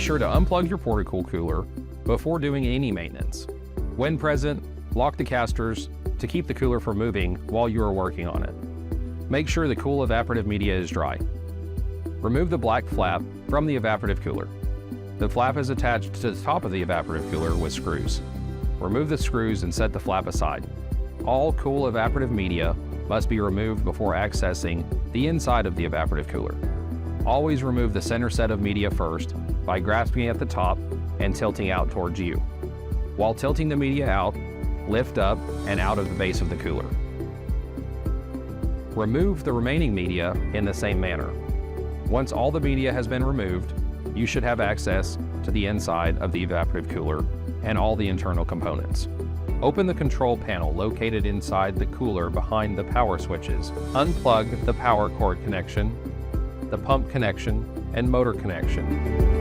sure to unplug your Portacool cooler before doing any maintenance. When present, lock the casters to keep the cooler from moving while you are working on it. Make sure the Kuul Evaporative Media is dry. Remove the black flap from the evaporative cooler. The flap is attached to the top of the evaporative cooler with screws. Remove the screws and set the flap aside. All Kuul Evaporative Media must be removed before accessing the inside of the evaporative cooler. Always remove the center set of media first by grasping at the top and tilting out towards you. While tilting the media out, lift up and out of the base of the cooler. Remove the remaining media in the same manner. Once all the media has been removed, you should have access to the inside of the evaporative cooler and all the internal components. Open the control panel located inside the cooler behind the power switches. Unplug the power cord connection, the pump connection, and motor connection.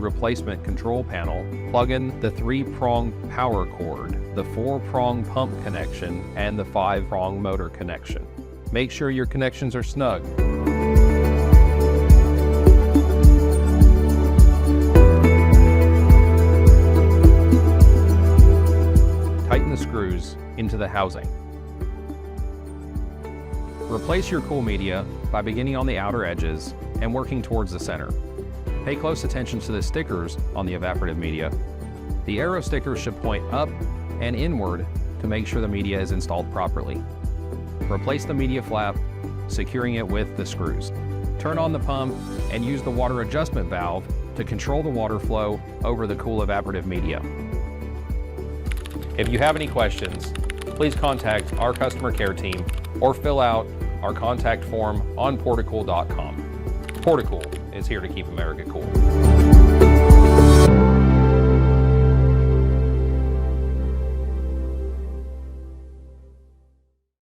Replacement control panel, plug in the 3-prong power cord, the 4-prong pump connection, and the 5-prong motor connection. Make sure your connections are snug. Tighten the screws into the housing. Replace your Kuul media by beginning on the outer edges and working towards the center. Pay close attention to the stickers on the evaporative media. The arrow stickers should point up and inward to make sure the media is installed properly. Replace the media flap, securing it with the screws. Turn on the pump and use the water adjustment valve to control the water flow over the Kuul Evaporative Media. If you have any questions, please contact our customer care team or fill out our contact form on portacool.com. Portacool is here to keep America cool.